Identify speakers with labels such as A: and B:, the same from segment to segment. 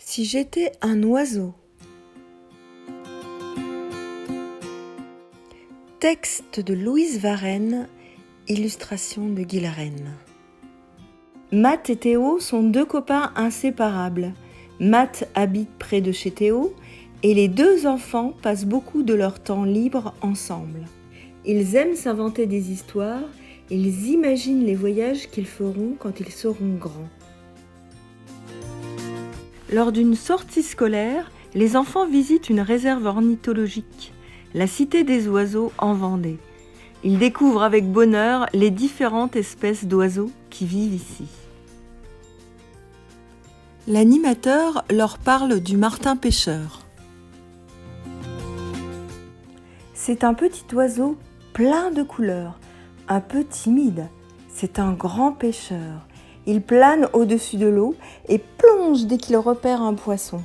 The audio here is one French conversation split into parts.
A: Si j'étais un oiseau. Texte de Louise Varenne, illustration de Guy Larenne. Matt et Théo sont deux copains inséparables. Matt habite près de chez Théo et les deux enfants passent beaucoup de leur temps libre ensemble. Ils aiment s'inventer des histoires, ils imaginent les voyages qu'ils feront quand ils seront grands. Lors d'une sortie scolaire, les enfants visitent une réserve ornithologique, la Cité des oiseaux en Vendée. Ils découvrent avec bonheur les différentes espèces d'oiseaux qui vivent ici. L'animateur leur parle du martin pêcheur. C'est un petit oiseau plein de couleurs, un peu timide. C'est un grand pêcheur. Il plane au-dessus de l'eau et plonge dès qu'il repère un poisson.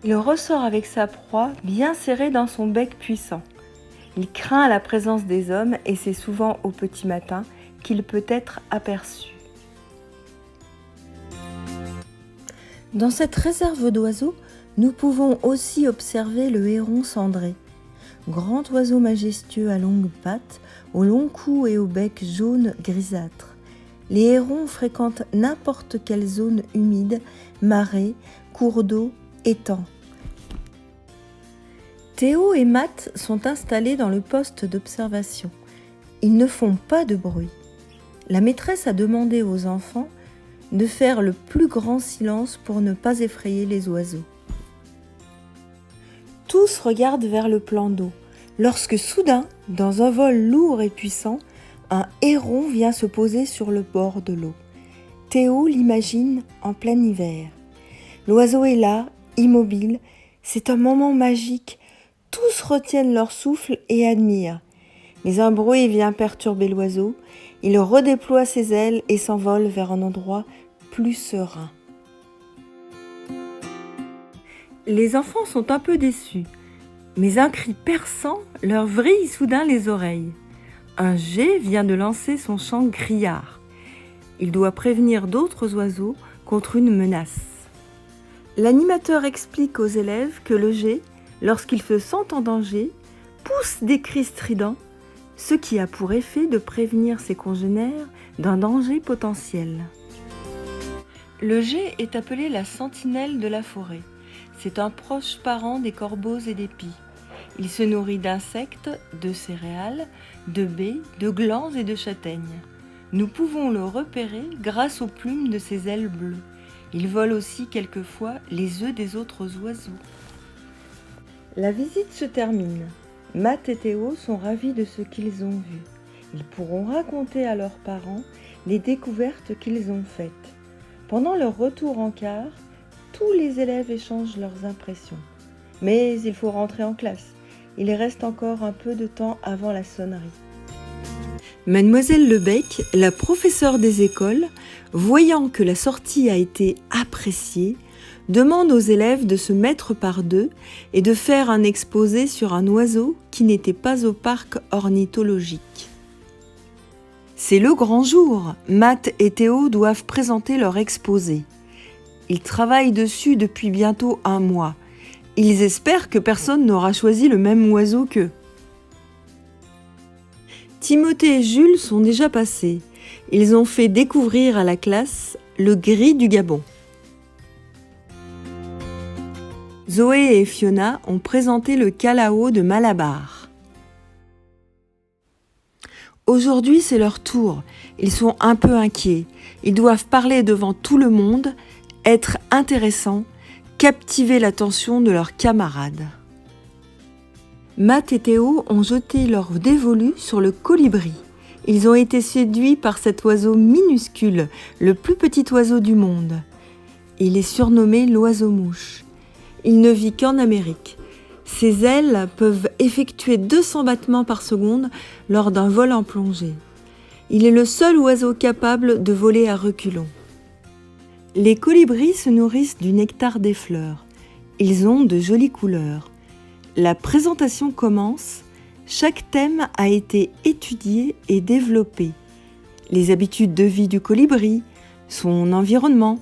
A: Il ressort avec sa proie bien serrée dans son bec puissant. Il craint la présence des hommes et c'est souvent au petit matin qu'il peut être aperçu. Dans cette réserve d'oiseaux, nous pouvons aussi observer le héron cendré. Grand oiseau majestueux à longues pattes, au long cou et au bec jaune grisâtre. Les hérons fréquentent n'importe quelle zone humide, marais, cours d'eau, étang. Théo et Matt sont installés dans le poste d'observation. Ils ne font pas de bruit. La maîtresse a demandé aux enfants de faire le plus grand silence pour ne pas effrayer les oiseaux. Tous regardent vers le plan d'eau, lorsque soudain, dans un vol lourd et puissant, un héron vient se poser sur le bord de l'eau. Théo l'imagine en plein hiver. L'oiseau est là, immobile. C'est un moment magique. Tous retiennent leur souffle et admirent. Mais un bruit vient perturber l'oiseau. Il redéploie ses ailes et s'envole vers un endroit plus serein. Les enfants sont un peu déçus, mais un cri perçant leur vrille soudain les oreilles. Un geai vient de lancer son chant criard. Il doit prévenir d'autres oiseaux contre une menace. L'animateur explique aux élèves que le geai, lorsqu'il se sent en danger, pousse des cris stridents, ce qui a pour effet de prévenir ses congénères d'un danger potentiel. Le geai est appelé la sentinelle de la forêt. C'est un proche parent des corbeaux et des pies. Il se nourrit d'insectes, de céréales, de baies, de glands et de châtaignes. Nous pouvons le repérer grâce aux plumes de ses ailes bleues. Il vole aussi quelquefois les œufs des autres oiseaux. La visite se termine. Matt et Théo sont ravis de ce qu'ils ont vu. Ils pourront raconter à leurs parents les découvertes qu'ils ont faites. Pendant leur retour en car, tous les élèves échangent leurs impressions. Mais il faut rentrer en classe. Il reste encore un peu de temps avant la sonnerie. Mademoiselle Lebec, la professeure des écoles, voyant que la sortie a été appréciée, demande aux élèves de se mettre par deux et de faire un exposé sur un oiseau qui n'était pas au parc ornithologique. C'est le grand jour. Matt et Théo doivent présenter leur exposé. Ils travaillent dessus depuis bientôt 1 mois. Ils espèrent que personne n'aura choisi le même oiseau qu'eux. Timothée et Jules sont déjà passés. Ils ont fait découvrir à la classe le gris du Gabon. Zoé et Fiona ont présenté le calao de Malabar. Aujourd'hui, c'est leur tour. Ils sont un peu inquiets. Ils doivent parler devant tout le monde, être intéressants, captiver l'attention de leurs camarades. Matt et Théo ont jeté leur dévolu sur le colibri. Ils ont été séduits par cet oiseau minuscule, le plus petit oiseau du monde. Il est surnommé l'oiseau-mouche. Il ne vit qu'en Amérique. Ses ailes peuvent effectuer 200 battements par seconde lors d'un vol en plongée. Il est le seul oiseau capable de voler à reculons. Les colibris se nourrissent du nectar des fleurs. Ils ont de jolies couleurs. La présentation commence. Chaque thème a été étudié et développé. Les habitudes de vie du colibri, son environnement,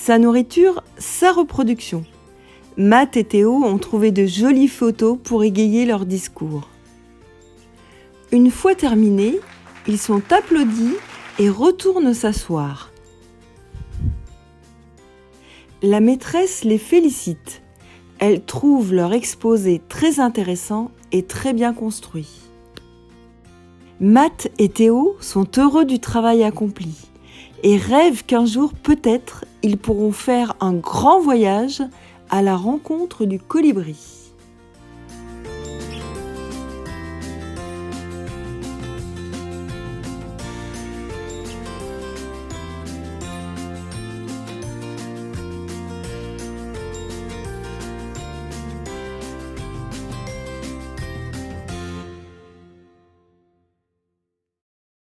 A: Sa nourriture, sa reproduction. Matt et Théo ont trouvé de jolies photos pour égayer leur discours. Une fois terminés, ils sont applaudis et retournent s'asseoir. La maîtresse les félicite. Elle trouve leur exposé très intéressant et très bien construit. Matt et Théo sont heureux du travail accompli et rêvent qu'un jour, peut-être, ils pourront faire un grand voyage à la rencontre du colibri.